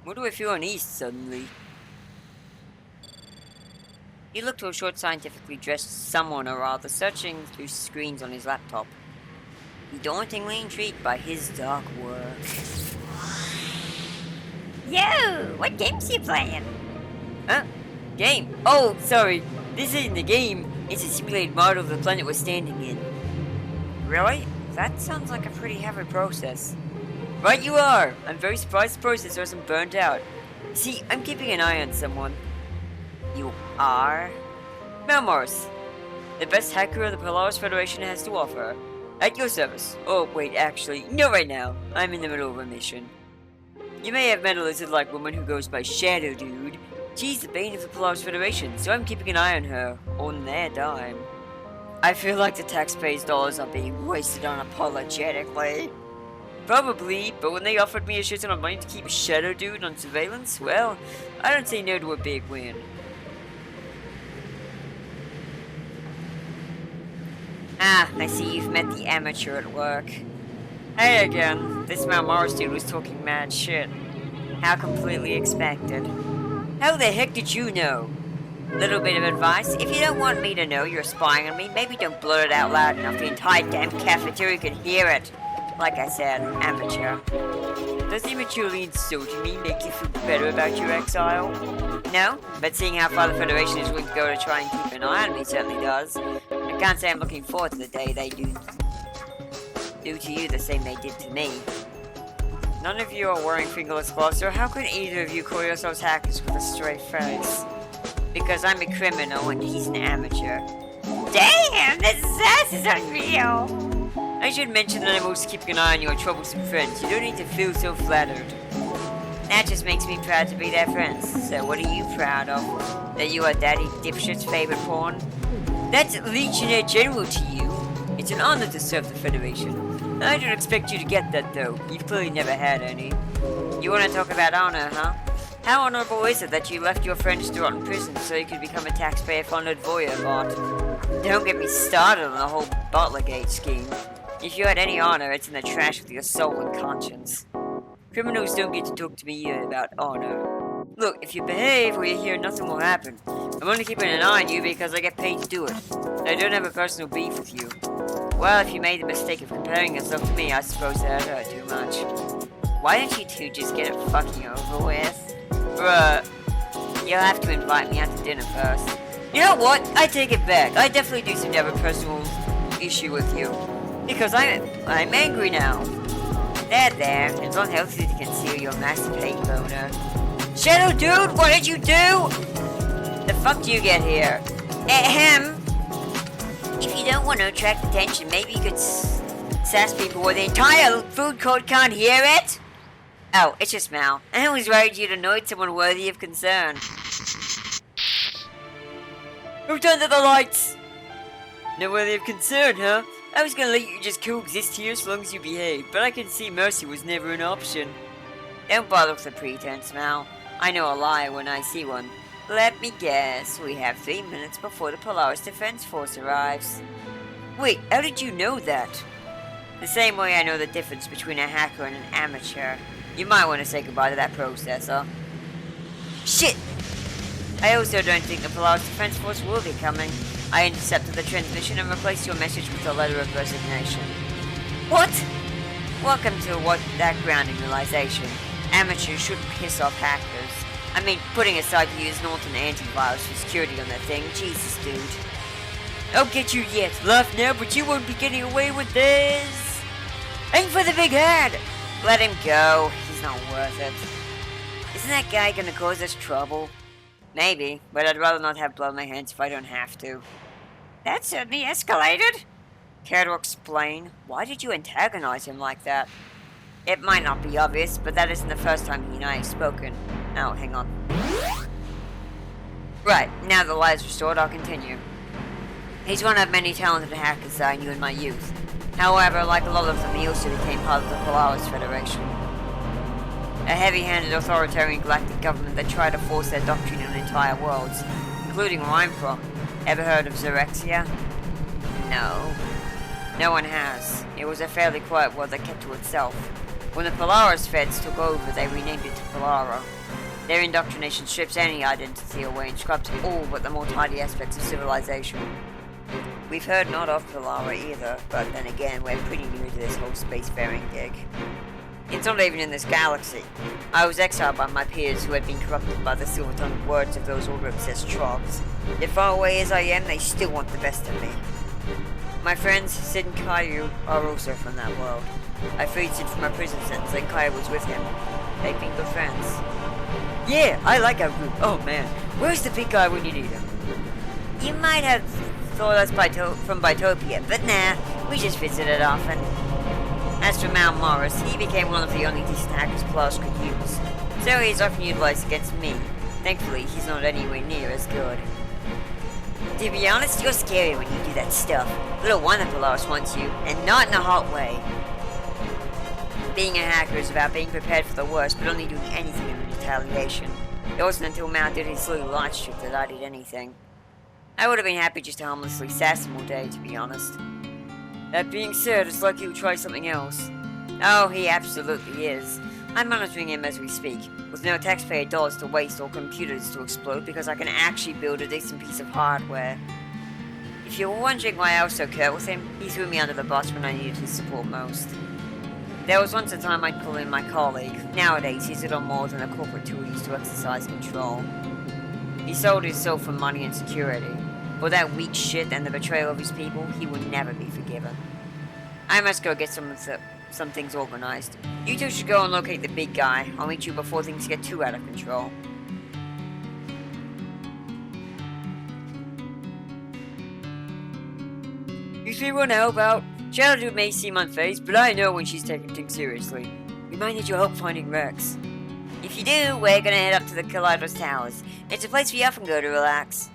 What do I feel uneasy suddenly? He looked to a short, scientifically dressed someone or other, searching through screens on his laptop. He dauntingly intrigued by his dark work. Yo, what games you playing? Huh? Game? Oh, sorry. This isn't a game. It's a simulated model of the planet we're standing in. Really? That sounds like a pretty heavy process. Right you are! I'm very surprised the process wasn't burnt out. See, I'm keeping an eye on someone. You are? Melmors, the best hacker the Polaris Federation has to offer. At your service. Oh, wait, actually, no right now. I'm in the middle of a mission. You may have met a lizard-like woman who goes by Shadow Dude. She's the bane of the Polaris Federation, so I'm keeping an eye on her, on their dime. I feel like the taxpayers' dollars are being wasted unapologetically. Probably, but when they offered me a shit ton of money to keep Shadow Dude on surveillance, well, I don't say no to a big win. Ah, I see you've met the amateur at work. Hey again, this Morris dude was talking mad shit. How completely expected. How the heck did you know? Little bit of advice, if you don't want me to know you're spying on me, maybe don't blurt it out loud enough the entire damn cafeteria can hear it. Like I said, amateur. Does the immaturely insulting me make you feel better about your exile? No, but seeing how far the Federation is willing to go to try and keep an eye on me certainly does. I can't say I'm looking forward to the day they do to you the same they did to me. None of you are wearing fingerless gloves, so how could either of you call yourselves hackers with a straight face? Because I'm a criminal and he's an amateur. Damn, this sass is unreal. I should mention that I'm also keeping an eye on your troublesome friends. You don't need to feel so flattered. That just makes me proud to be their friends. So what are you proud of? That you are Daddy Dipshit's favorite pawn? That's Legionnaire General to you. It's an honor to serve the Federation. I don't expect you to get that though. You've clearly never had any. You want to talk about honor, huh? How honorable is it that you left your friends to rot in prison so you could become a taxpayer-funded voyeur bot? Don't get me started on the whole Butlergate scheme. If you had any honor, it's in the trash with your soul and conscience. Criminals don't get to talk to me about honor. Look, if you behave or you hear, nothing will happen. I'm only keeping an eye on you because I get paid to do it. I don't have a personal beef with you. Well, if you made the mistake of comparing yourself to me, I suppose that hurt too much. Why don't you two just get it fucking over with? Bruh, you'll have to invite me out to dinner first. You know what? I take it back. I definitely do seem to have a personal issue with you. Because I'm angry now. There, it's unhealthy to conceal your massive hate boner. Shadow Dude, what did you do? The fuck do you get here? Ahem. If you don't want to attract attention, maybe you could sass people where the entire food court can't hear it? Oh, it's just Mal. I was worried you'd annoyed someone worthy of concern. Return to the lights! No worthy of concern, huh? I was gonna let you just coexist here as long as you behave, but I can see mercy was never an option. Don't bother with the pretense, Mal. I know a lie when I see one. Let me guess, we have 3 minutes before the Polaris Defense Force arrives. Wait, how did you know that? The same way I know the difference between a hacker and an amateur. You might want to say goodbye to that processor. Shit! I also don't think the Polaris Defense Force will be coming. I intercepted the transmission and replaced your message with a letter of resignation. What? Welcome to that grounding realization. Amateurs shouldn't piss off hackers. I mean, putting aside you use Norton antivirus for security on that thing, Jesus, dude. I'll get you yet. Laugh now, but you won't be getting away with this. Aim for the big head. Let him go. He's not worth it. Isn't that guy gonna cause us trouble? Maybe, but I'd rather not have blood on my hands if I don't have to. That certainly escalated. Care to explain? Why did you antagonize him like that? It might not be obvious, but that isn't the first time he and I have spoken. Oh, hang on. Right, now the light is restored, I'll continue. He's one of many talented hackers I knew in my youth. However, like a lot of them, he also became part of the Polaris Federation. A heavy-handed authoritarian galactic government that tried to force their doctrine on entire worlds, including where I'm from. Ever heard of Xerexia? No. No one has. It was a fairly quiet world that kept to itself. When the Polaris feds took over, they renamed it to Polara. Their indoctrination strips any identity away and scraps all but the more tidy aspects of civilization. We've heard not of Polara either, but then again, we're pretty new to this whole spacefaring gig. It's not even in this galaxy. I was exiled by my peers who had been corrupted by the silver-tongued words of those order-obsessed trogs. Yet far away as I am, they still want the best of me. My friends, Sid and Caillou, are also from that world. I freed Sid from a prison sentence and Caillou was with him. They've been good friends. Yeah, I like our group. Oh man, where's the big guy when you need him? You might have thought us from Bitopia, but nah, we just visited often. As for Mount Morris, he became one of the only decent hackers Polaris could use, so he's often utilized against me. Thankfully, he's not anywhere near as good. To be honest, you're scary when you do that stuff. Little wonder Polaris wants you, and not in a hot way. Being a hacker is about being prepared for the worst, but only doing anything in retaliation. It wasn't until Mount did his little launch trip that I did anything. I would have been happy just to harmlessly sass him all day, to be honest. That being said, it's like he'll try something else. Oh, he absolutely is. I'm monitoring him as we speak, with no taxpayer dollars to waste or computers to explode because I can actually build a decent piece of hardware. If you're wondering why I was so curt with him, he threw me under the bus when I needed his support most. There was once a time I'd call him my colleague. Nowadays, he's little more than a corporate tool used to exercise control. He sold his soul for money and security. For that weak shit and the betrayal of his people, he will never be forgiven. I must go get some things organized. You two should go and locate the big guy. I'll meet you before things get too out of control. You three want to help out? Shadow Dude may seem unfazed, but I know when she's taking things seriously. We might need your help finding Rex. If you do, we're gonna head up to the Kaleidos Towers. It's a place we often go to relax.